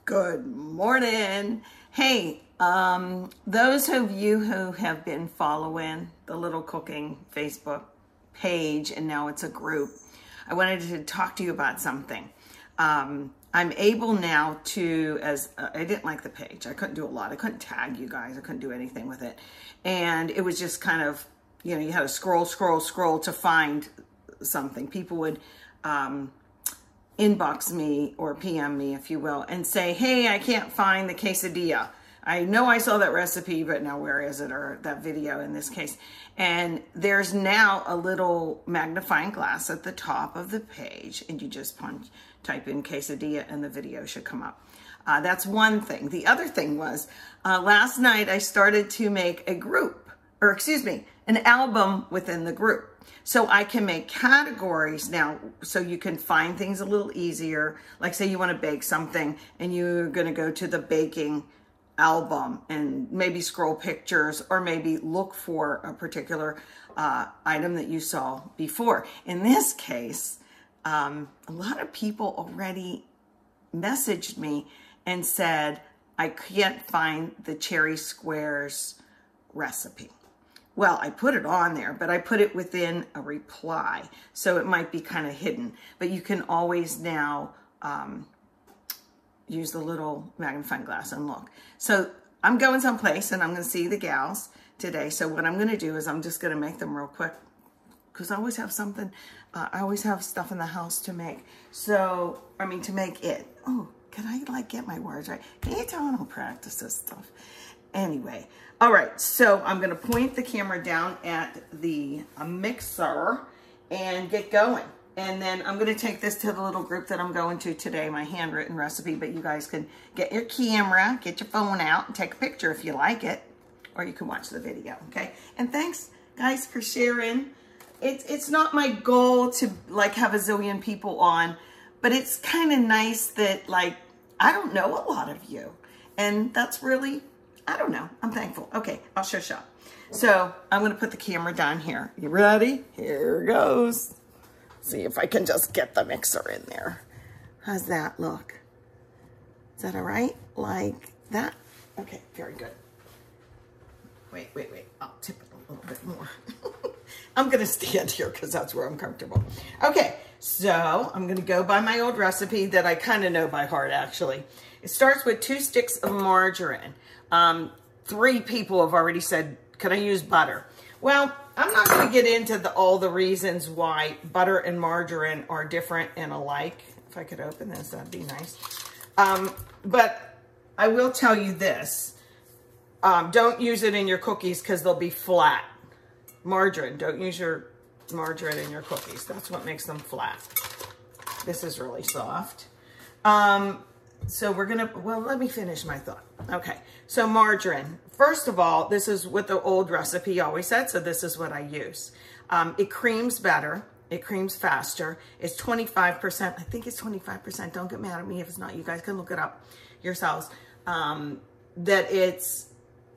Good morning. Hey, those of you who have been following the Little Cooking Facebook page, and now it's a group, I wanted to talk to you about something. I'm able now to, I didn't like the page. I couldn't do a lot. I couldn't tag you guys. I couldn't do anything with it. And it was just kind of, you had to scroll to find something. People would, inbox me or PM me, if you will, and say, hey, I can't find the quesadilla. I know I saw that recipe, but now where is it? Or that video in this case. And there's now a little magnifying glass at the top of the page, and you just type in quesadilla and the video should come up. That's one thing. The other thing was, last night I started to make a group, or excuse me, an album within the group. So I can make categories now so you can find things a little easier. Like say you want to bake something and you're going to go to the baking album and maybe scroll pictures or maybe look for a particular item that you saw before. In this case, a lot of people already messaged me and said, I can't find the cherry squares recipe. Well, I put it on there, but I put it within a reply, so it might be kind of hidden. But you can always now use the little magnifying glass and look. So I'm going someplace, and I'm going to see the gals today. So what I'm going to do is I'm just going to make them real quick, because I always have something. I always have stuff in the house to make. So, I mean, to make it. Oh, can I, get my words right? Can you tell I don't practice this stuff? Anyway, all right, so I'm going to point the camera down at the mixer and get going. And then I'm going to take this to the little group that I'm going to today, my handwritten recipe, but you guys can get your camera, get your phone out, and take a picture if you like it, or you can watch the video, okay? And thanks, guys, for sharing. It's not my goal to, have a zillion people on, but it's kind of nice that, I don't know a lot of you, and that's really... I don't know. I'm thankful. Okay, I'll shush up. So I'm going to put the camera down here. You ready? Here goes. See if I can just get the mixer in there. How's that look? Is that all right? Like that? Okay, very good. Wait. I'll tip it a little bit more. I'm going to stand here because that's where I'm comfortable. Okay, so I'm going to go by my old recipe that I kind of know by heart, actually. It starts with 2 sticks of margarine. 3 people have already said, can I use butter? Well, I'm not going to get into all the reasons why butter and margarine are different and alike. If I could open this, that'd be nice. But I will tell you this. Don't use it in your cookies because they'll be flat. Margarine, don't use your margarine in your cookies. That's what makes them flat. This is really soft. So we're going to, well, let me finish my thought. Okay, so margarine. First of all, this is what the old recipe always said, so this is what I use. It creams better. It creams faster. It's 25%. I think it's 25%. Don't get mad at me if it's not. You guys can look it up yourselves. That it's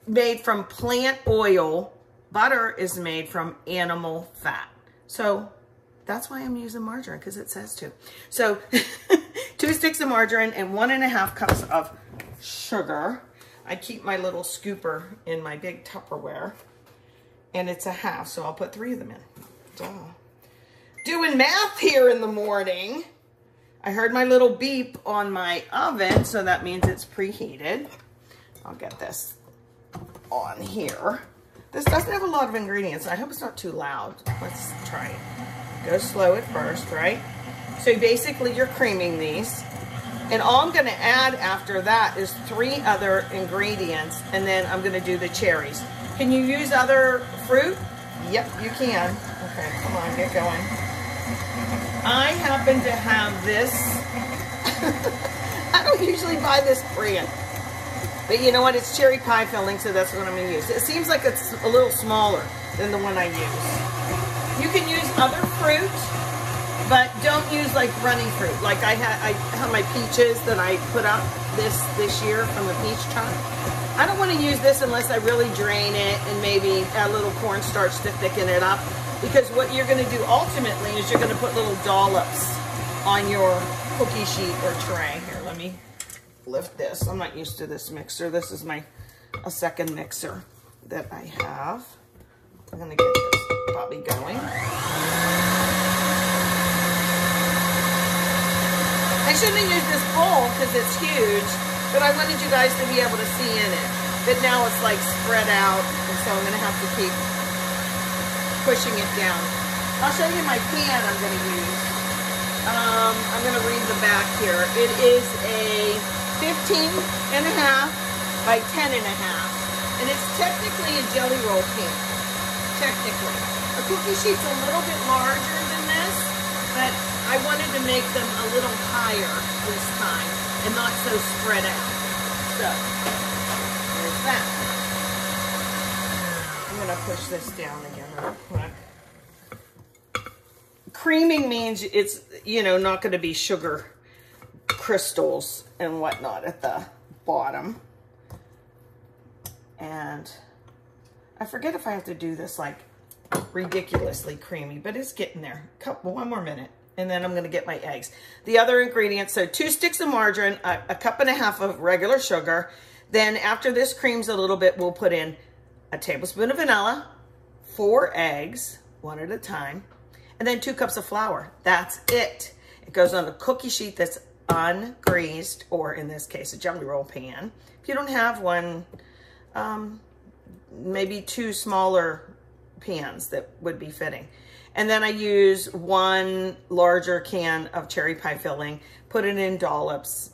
made from plant oil. Butter is made from animal fat. So that's why I'm using margarine, because it says to. So 2 sticks of margarine and 1.5 cups of sugar. I keep my little scooper in my big Tupperware, and it's a half, so I'll put 3 of them in. Duh. Doing math here in the morning. I heard my little beep on my oven, so that means it's preheated. I'll get this on here. This doesn't have a lot of ingredients. I hope it's not too loud. Let's try it. Go slow at first, right? So basically you're creaming these. And all I'm gonna add after that is 3 other ingredients, and then I'm gonna do the cherries. Can you use other fruit? Yep, you can. Okay, come on, get going. I happen to have this. I don't usually buy this brand. But you know what? It's cherry pie filling, so that's what I'm gonna use. It seems like it's a little smaller than the one I use. You can use other fruit, but don't use runny fruit. Like I have my peaches that I put up this year from the peach trunk. I don't want to use this unless I really drain it and maybe add a little cornstarch to thicken it up. Because what you're going to do ultimately is you're going to put little dollops on your cookie sheet or tray. Here, let me lift this. I'm not used to this mixer. This is a second mixer that I have. I'm gonna get this bobby going. I shouldn't have used this bowl because it's huge, but I wanted you guys to be able to see in it. But now it's like spread out, and so I'm gonna have to keep pushing it down. I'll show you my pan I'm gonna use. I'm gonna read the back here. It is a 15.5 by 10.5, and it's technically a jelly roll pan. Technically, a cookie sheet's a little bit larger than this, but I wanted to make them a little higher this time and not so spread out. So there's that. I'm gonna push this down again real quick. Creaming means it's, you know, not going to be sugar crystals and whatnot at the bottom. And I forget if I have to do this like ridiculously creamy, but it's getting there. One more minute, and then I'm going to get my eggs. The other ingredients, so 2 sticks of margarine, a cup and a half of regular sugar. Then after this creams a little bit, we'll put in a tablespoon of vanilla, 4 eggs, one at a time, and then 2 cups of flour. That's it. It goes on a cookie sheet that's ungreased, or in this case, a jelly roll pan. If you don't have one, maybe 2 smaller pans that would be fitting. And then I use 1 larger can of cherry pie filling, put it in dollops,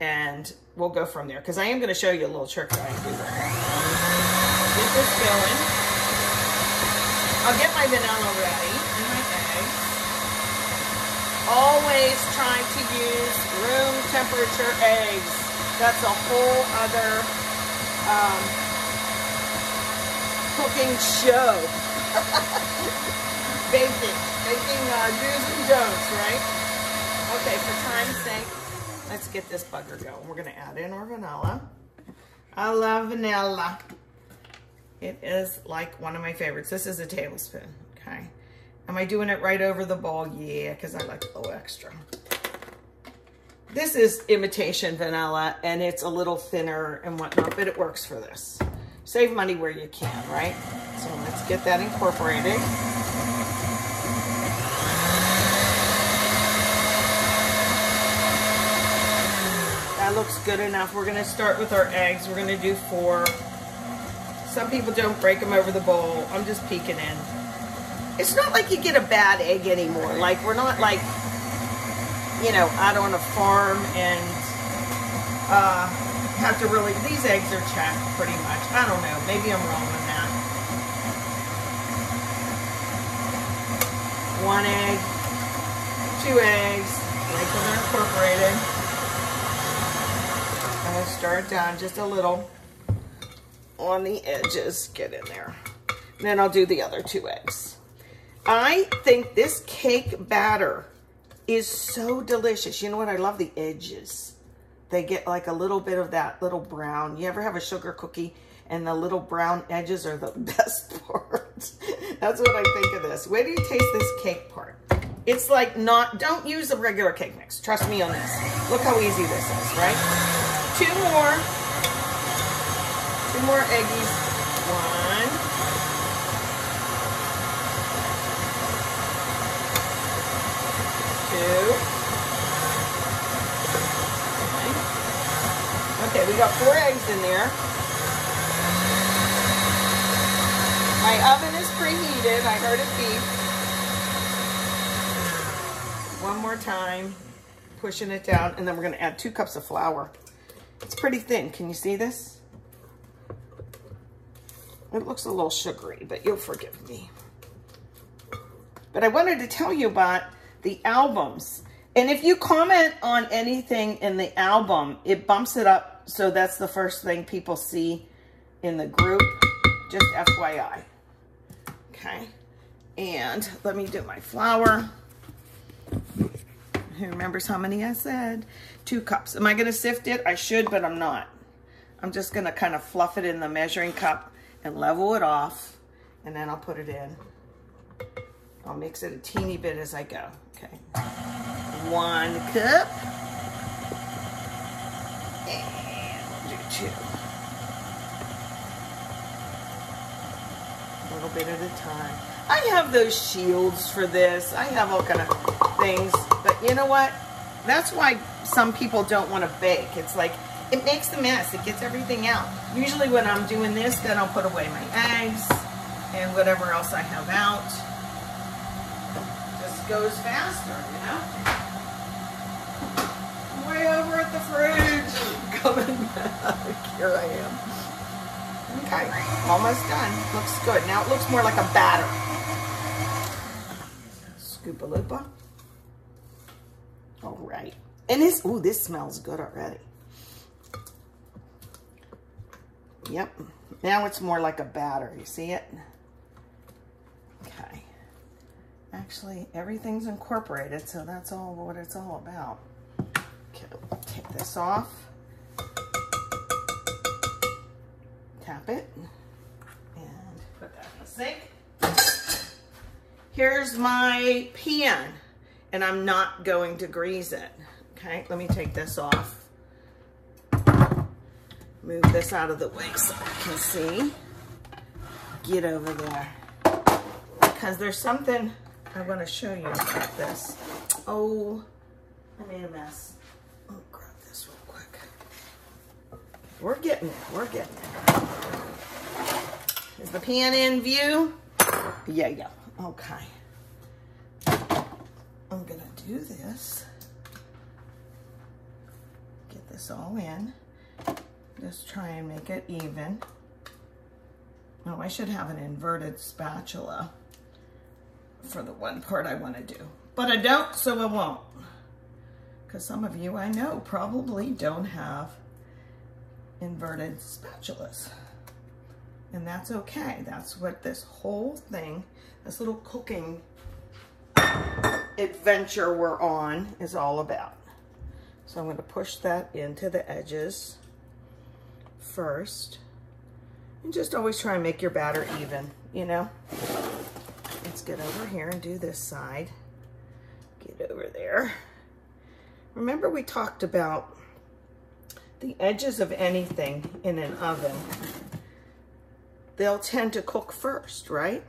and we'll go from there. Because I am going to show you a little trick that I do there. Get this going. I'll get my vanilla ready and my eggs. Always try to use room temperature eggs. That's a whole other cooking show. Baking do's and don'ts, right? Okay, for time's sake, let's get this bugger going. We're gonna add in our vanilla. I love vanilla. It is like one of my favorites. This is a tablespoon, okay? Am I doing it right over the bowl? Yeah, because I like a little extra. This is imitation vanilla, and it's a little thinner and whatnot, but it works for this. Save money where you can, right? So let's get that incorporated. That looks good enough. We're gonna start with our eggs. We're gonna do 4. Some people don't break them over the bowl. I'm just peeking in. It's not like you get a bad egg anymore. Like, we're not like, you know, out on a farm and have to really, these eggs are checked pretty much. I don't know, maybe I'm wrong on that. 1 egg, 2 eggs, make them incorporated. I'm gonna start down just a little on the edges, get in there. And then I'll do the other 2 eggs. I think this cake batter is so delicious. You know what? I love the edges. They get like a little bit of that little brown. You ever have a sugar cookie and the little brown edges are the best part? That's what I think of this. Wait till you taste this cake part. It's like not, don't use a regular cake mix. Trust me on this. Look how easy this is, right? 2 more. 2 more eggies. 1. 2. Okay, we got 4 eggs in there. My oven is preheated. I heard it beep. One more time, pushing it down, and then we're going to add 2 cups of flour. It's pretty thin. Can you see this? It looks a little sugary, but you'll forgive me. But I wanted to tell you about the albums. And if you comment on anything in the album, it bumps it up. So that's the first thing people see in the group. Just FYI. Okay. And let me do my flour. Who remembers how many I said? 2 cups. Am I going to sift it? I should, but I'm not. I'm just going to kind of fluff it in the measuring cup and level it off. And then I'll put it in. I'll mix it a teeny bit as I go. Okay. 1 cup. And we'll do 2. A little bit at a time. I have those shields for this. I have all kind of things. But you know what? That's why some people don't want to bake. It's like, it makes the mess. It gets everything out. Usually when I'm doing this, then I'll put away my eggs and whatever else I have out. Just goes faster, you know? Way over at the fridge. Coming back. Here I am. Okay, almost done. Looks good. Now it looks more like a batter. Scoop-a-loopa. All right. And this, ooh, this smells good already. Yep. Now it's more like a batter. You see it? Okay. Actually, everything's incorporated, so that's all what it's all about. Okay, I'll take this off. Tap it. And put that in the sink. Here's my pan. And I'm not going to grease it. Okay, let me take this off. Move this out of the way so I can see. Get over there. Because there's something I want to show you about this. Oh, I made a mess. Let me grab this real quick. We're getting it. We're getting it. Is the pan in view? Yeah. Okay. I'm going to do this. Get this all in. Just try and make it even. Oh, I should have an inverted spatula for the one part I want to do. But I don't, so I won't. Because some of you I know probably don't have inverted spatulas. And that's okay. That's what this whole thing, this little cooking adventure we're on is all about. So I'm going to push that into the edges first. And just always try and make your batter even, you know. Let's get over here and do this side. Get over there. Remember we talked about the edges of anything in an oven. They'll tend to cook first, right?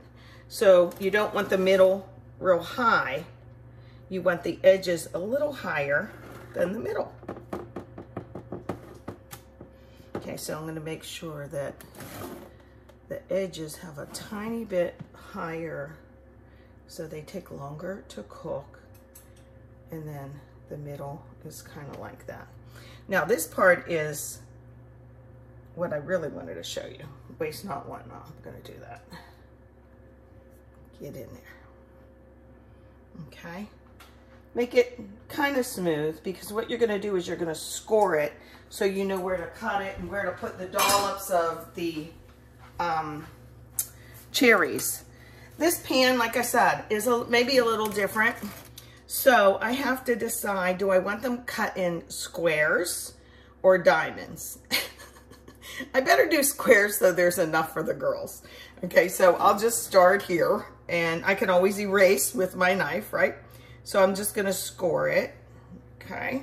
So you don't want the middle real high. You want the edges a little higher than the middle. Okay, so I'm going to make sure that the edges have a tiny bit higher so they take longer to cook, and then the middle is kind of like that. Now this part is what I really wanted to show you. Waste not, want not. I'm going to do that. Get in there. Okay. Make it kind of smooth, because what you're going to do is you're going to score it so you know where to cut it and where to put the dollops of the cherries. This pan, like I said, is maybe a little different. So I have to decide, do I want them cut in squares or diamonds? I better do squares so there's enough for the girls. Okay, so I'll just start here, and I can always erase with my knife, right? So I'm just going to score it, okay?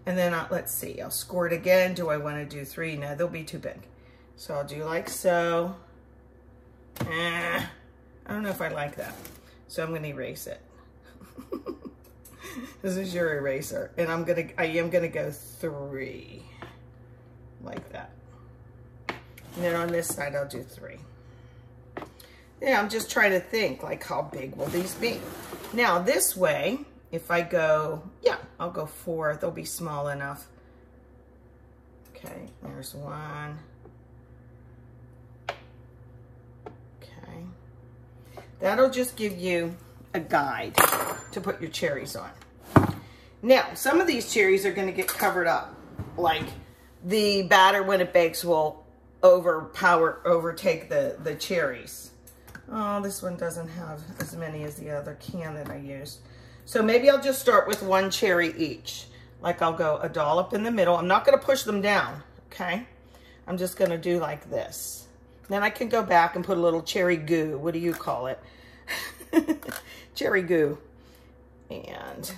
And then let's see, I'll score it again. Do I want to do 3? No, they'll be too big. So I'll do like so. I don't know if I like that. So I'm going to erase it. This is your eraser. And I am going to go 3, like that. And then on this side, I'll do 3. Yeah, I'm just trying to think, like, how big will these be? Now, this way, if I go, yeah, I'll go 4. They'll be small enough. Okay, there's 1. Okay. That'll just give you a guide to put your cherries on. Now, some of these cherries are going to get covered up. Like, the batter, when it bakes, will overtake the cherries. Oh, this one doesn't have as many as the other can that I used. So maybe I'll just start with 1 cherry each. Like, I'll go a dollop in the middle. I'm not going to push them down, okay? I'm just going to do like this. Then I can go back and put a little cherry goo. What do you call it? Cherry goo. And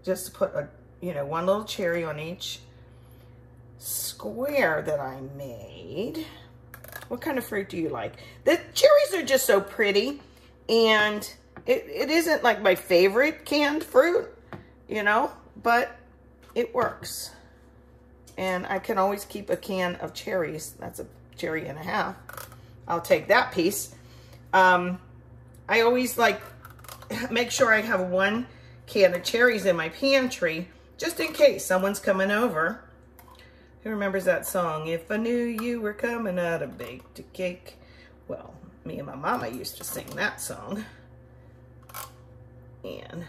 just put 1 little cherry on each square that I made. What kind of fruit do you like? The cherries are just so pretty, and it isn't like my favorite canned fruit, you know, but it works. And I can always keep a can of cherries. That's a cherry and a half. I'll take that piece. I always like make sure I have 1 can of cherries in my pantry just in case someone's coming over. Who remembers that song? If I knew you were coming out of baked cake. Well, me and my mama used to sing that song. And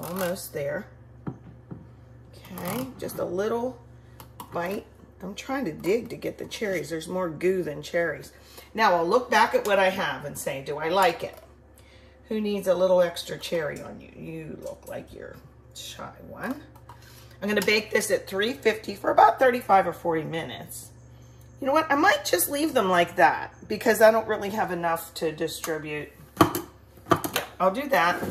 almost there. Okay, just a little bite. I'm trying to dig to get the cherries. There's more goo than cherries. Now I'll look back at what I have and say, do I like it? Who needs a little extra cherry on you? You look like you're shy one. I'm gonna bake this at 350 for about 35 or 40 minutes. You know what? I might just leave them like that because I don't really have enough to distribute. Yeah, I'll do that.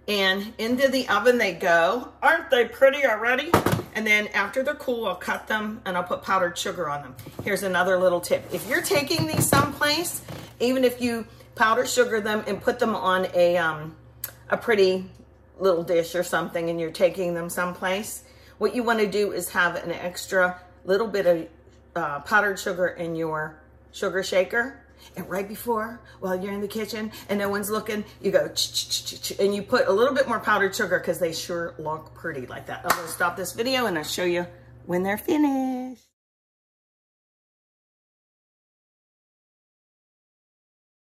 And into the oven they go. Aren't they pretty already? And then after they're cool, I'll cut them and I'll put powdered sugar on them. Here's another little tip. If you're taking these someplace, even if you powder sugar them and put them on a pretty little dish or something and you're taking them someplace, what you want to do is have an extra little bit of powdered sugar in your sugar shaker. And right before, while you're in the kitchen and no one's looking, you go and you put a little bit more powdered sugar because they sure look pretty like that. I'm going to stop this video and I'll show you when they're finished.